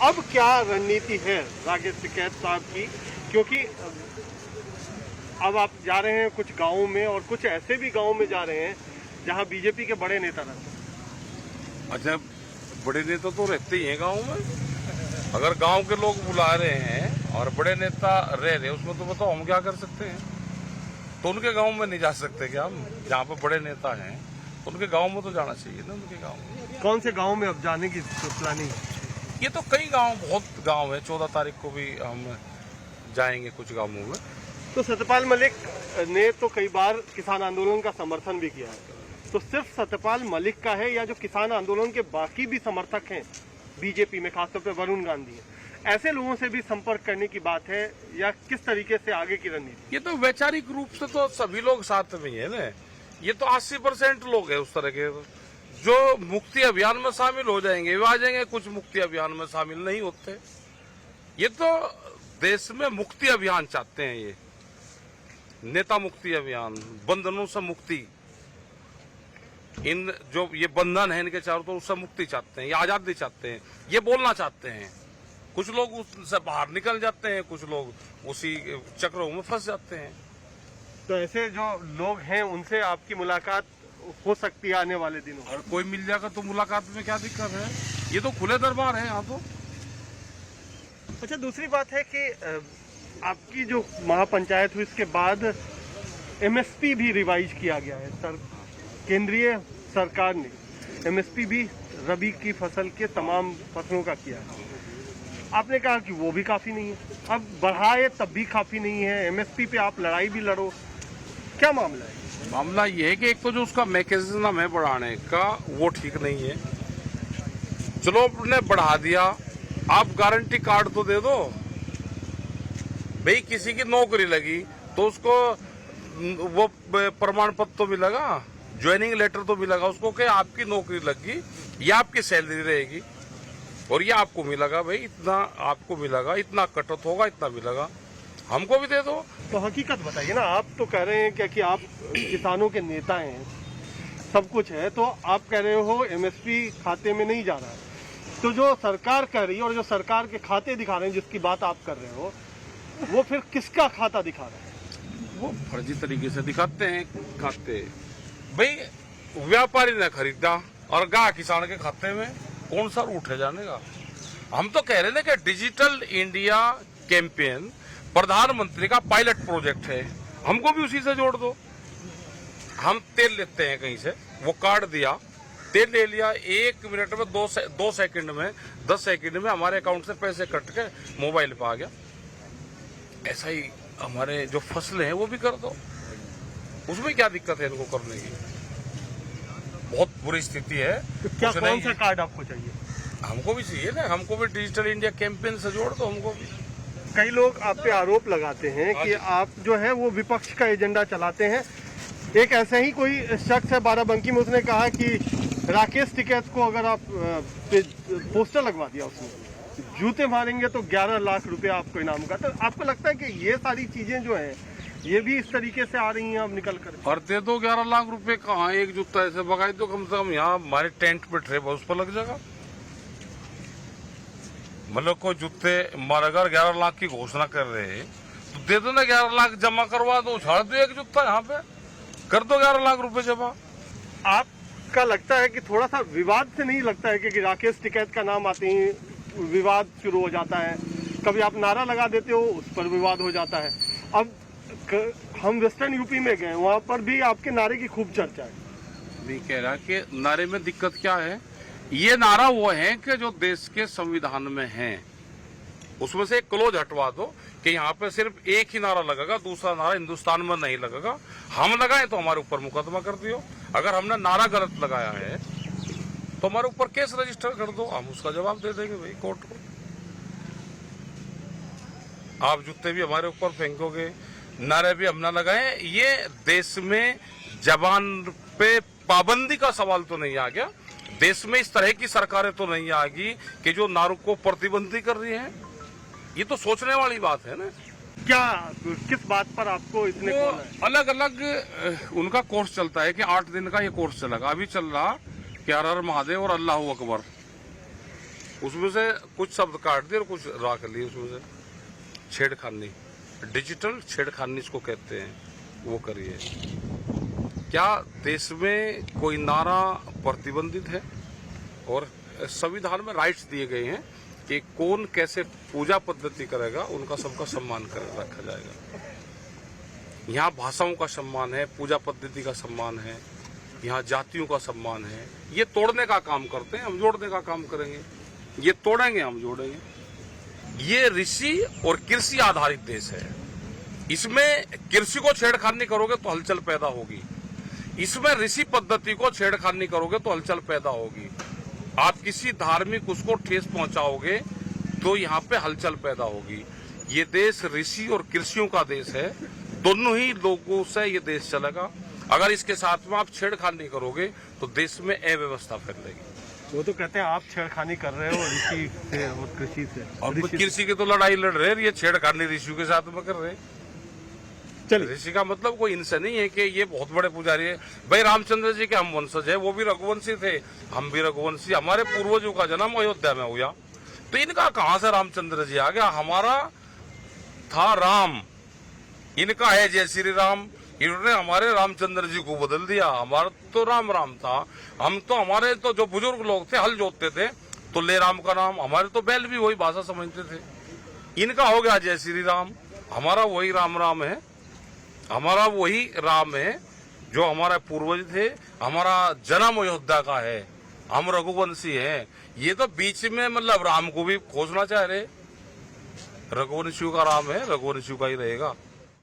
अब क्या रणनीति है राकेश टिकैत साहब की, क्योंकि अब आप जा रहे हैं कुछ गाँवों में और कुछ ऐसे भी गाँव में जा रहे हैं जहां बीजेपी के बड़े नेता रहते हैं। अच्छा, बड़े नेता तो रहते ही हैं गाँव में। अगर गांव के लोग बुला रहे हैं और बड़े नेता रह रहे हैं, उसमें तो बताओ हम क्या कर सकते हैं। तो उनके गांव में नहीं जा सकते क्या हम? जहाँ पे बड़े नेता हैं तो उनके गांव में तो जाना चाहिए ना। उनके गांव में कौन से गांव में अब जाने की प्लानिंग? ये तो कई गांव, बहुत गांव है। 14 तारीख को भी हम जाएंगे कुछ गांवों में। तो सत्यपाल मलिक ने तो कई बार किसान आंदोलन का समर्थन भी किया है, तो सिर्फ सत्यपाल मलिक का है या जो किसान आंदोलन के बाकी भी समर्थक हैं बीजेपी में, खासतौर पे वरुण गांधी है, ऐसे लोगों से भी संपर्क करने की बात है या किस तरीके से आगे की रणनीति? ये तो वैचारिक रूप से तो सभी लोग साथ में ही है ना। ये तो 80% लोग है उस तरह के जो मुक्ति अभियान में शामिल हो जाएंगे, वो आ जाएंगे। कुछ मुक्ति अभियान में शामिल नहीं होते। ये तो देश में मुक्ति अभियान चाहते हैं। ये नेता मुक्ति अभियान, बंधनों से मुक्ति, इन जो ये बंधन है इनके चारों, तो उससे मुक्ति चाहते हैं, ये आजादी चाहते हैं, ये बोलना चाहते हैं। कुछ लोग उससे बाहर निकल जाते हैं, कुछ लोग उसी चक्रों में फंस जाते हैं। तो ऐसे जो लोग हैं उनसे आपकी मुलाकात हो सकती है आने वाले दिनों? और कोई मिल जाएगा तो मुलाकात में क्या दिक्कत है? ये तो खुले दरबार है यहाँ तो। अच्छा, दूसरी बात है कि आपकी जो महापंचायत हुई इसके बाद एमएसपी भी रिवाइज किया गया है। केंद्रीय सरकार ने एमएसपी भी रबी की फसल के तमाम फसलों का किया है। आपने कहा कि वो भी काफी नहीं है, अब बढ़ाए तब भी काफी नहीं है। एमएसपी पे आप लड़ाई भी लड़ो, क्या मामला है? मामला ये है कि एक तो जो उसका मैकेनिज्म है बढ़ाने का, वो ठीक नहीं है। चलो आपने बढ़ा दिया, आप गारंटी कार्ड तो दे दो भाई। किसी की नौकरी लगी तो उसको वो प्रमाण पत्र तो मिलेगा, ज्वाइनिंग लेटर तो मिलेगा उसको कि आपकी नौकरी लगी, ये आपकी सैलरी रहेगी और ये आपको मिलेगा भाई, इतना आपको मिलेगा, इतना कटौत होगा, इतना मिलेगा। हमको भी दे दो। तो हकीकत बताइए ना। आप तो कह रहे हैं क्या कि आप किसानों के नेता हैं, सब कुछ है, तो आप कह रहे हो एमएसपी खाते में नहीं जा रहा है। तो जो सरकार कह रही है और जो सरकार के खाते दिखा रहे हैं, जिसकी बात आप कर रहे हो, वो फिर किसका खाता दिखा रहा है? वो फर्जी तरीके से दिखाते हैं खाते। भाई व्यापारी ने खरीदा और गा किसान के खाते में, कौन सा रूट है जाने का? हम तो कह रहे थे कि डिजिटल इंडिया कैंपेन प्रधानमंत्री का पायलट प्रोजेक्ट है, हमको भी उसी से जोड़ दो। हम तेल लेते हैं कहीं से, वो कार्ड दिया, तेल ले लिया, 1 मिनट में 2 सेकंड में 10 सेकंड में हमारे अकाउंट से पैसे कट के मोबाइल पे आ गया। ऐसा ही हमारे जो फसलें हैं वो भी कर दो, उसमें क्या दिक्कत है इनको करने की? बहुत बुरी स्थिति है। तो क्या कौन सा कार्ड आपको चाहिए? हमको भी चाहिए ना, हमको भी डिजिटल इंडिया कैंपेन से जोड़ दो हमको भी। कई लोग आप पे आरोप लगाते हैं कि आप जो है वो विपक्ष का एजेंडा चलाते हैं। एक ऐसे ही कोई शख्स है बाराबंकी में, उसने कहा कि राकेश टिकैत को अगर आप पोस्टर लगवा दिया, उसने जूते मारेंगे तो 11 लाख रुपए आपको इनाम का। तो आपको लगता है कि ये सारी चीजें जो हैं ये भी इस तरीके से आ रही हैं अब निकल कर? और दे दो 11 लाख रुपए कहाँ? एक जूता ऐसे बगाई दो, कम से कम यहाँ हमारे टेंट पे ट्रे उस पर लग जाएगा। मतलब कोई जूते अगर 11 लाख की घोषणा कर रहे हैं तो दे दो ना, 11 लाख जमा करवा दो, उछाड़ दो एक जूता यहाँ पे, कर दो 11 लाख रुपए जमा। आपका लगता है कि थोड़ा सा विवाद से नहीं लगता है कि राकेश टिकैत का नाम आते ही विवाद शुरू हो जाता है? कभी आप नारा लगा देते हो, उस पर विवाद हो जाता है। अब हम वेस्टर्न यूपी में गए, वहाँ पर भी आपके नारे की खूब चर्चा है। नहीं कह रहा कि नारे में दिक्कत क्या है। ये नारा वो है कि जो देश के संविधान में है, उसमें से एक क्लोज हटवा दो कि यहाँ पे सिर्फ एक ही नारा लगेगा, दूसरा नारा हिंदुस्तान में नहीं लगेगा। हम लगाए तो हमारे ऊपर मुकदमा कर दियो। अगर हमने नारा गलत लगाया है तो हमारे ऊपर केस रजिस्टर कर दो, हम उसका जवाब दे देंगे भाई कोर्ट को। आप जूते भी हमारे ऊपर फेंकोगे, नारे भी हम ना लगाए। ये देश में जबान पे पाबंदी का सवाल तो नहीं आ गया। देश में इस तरह की सरकारें तो नहीं आ गई कि जो नारों को प्रतिबंधित कर रही हैं। ये तो सोचने वाली बात है ना। क्या किस बात पर आपको इतने अलग अलग उनका कोर्स चलता है कि 8 दिन का ये कोर्स चलेगा। अभी चल रहा कि हर हर महादेव और अल्लाह अकबर। उसमें से कुछ शब्द काट दिए और कुछ रख लिए उसमें से। छेड़खानी, डिजिटल छेड़खानी इसको कहते हैं, वो करिए। क्या देश में कोई नारा प्रतिबंधित है? और संविधान में राइट्स दिए गए हैं कि कौन कैसे पूजा पद्धति करेगा, उनका सबका सम्मान कर रखा जाएगा। यहाँ भाषाओं का सम्मान है, पूजा पद्धति का सम्मान है, यहाँ जातियों का सम्मान है। ये तोड़ने का काम करते हैं, हम जोड़ने का काम करेंगे। ये तोड़ेंगे, हम जोड़ेंगे। ये ऋषि और कृषि आधारित देश है। इसमें कृषि को छेड़खानी करोगे तो हलचल पैदा होगी, इसमें ऋषि पद्धति को छेड़खानी करोगे तो हलचल पैदा होगी। आप किसी धार्मिक उसको ठेस पहुंचाओगे तो यहाँ पे हलचल पैदा होगी। ये देश ऋषि और कृषियों का देश है, दोनों ही लोगों से ये देश चलेगा। अगर इसके साथ में आप छेड़खानी करोगे तो देश में अव्यवस्था फैलेगी। वो तो कहते हैं आप छेड़खानी कर रहे हो ऋषि से और कृषि से। और कृषि की तो लड़ाई लड़ रहे हैं, ये छेड़खानी ऋषियों के साथ में कर रहे हैं। चलिए, ऋषि का मतलब कोई इनसे नहीं है कि ये बहुत बड़े पुजारी है। भाई रामचंद्र जी के हम वंशज है, वो भी रघुवंशी थे, हम भी रघुवंशी। हमारे पूर्वजों का जन्म अयोध्या में हुआ, तो इनका कहां से रामचंद्र जी आ गया? हमारा था राम, इनका है जय श्री राम। इन्होंने हमारे रामचंद्र जी को बदल दिया। हमारा तो राम राम था। हम तो, हमारे तो जो बुजुर्ग लोग थे हल जोतते थे तो ले राम का नाम, हमारे तो बैल भी वही भाषा समझते थे। इनका हो गया जय श्री राम, हमारा वही राम राम है, हमारा वही राम है जो हमारे पूर्वज थे। हमारा जन्म अयोध्या का है, हम रघुवंशी हैं। ये तो बीच में मतलब राम को भी खोजना चाह रहे। रघुवंशियों का राम है, रघुवंशियों का ही रहेगा।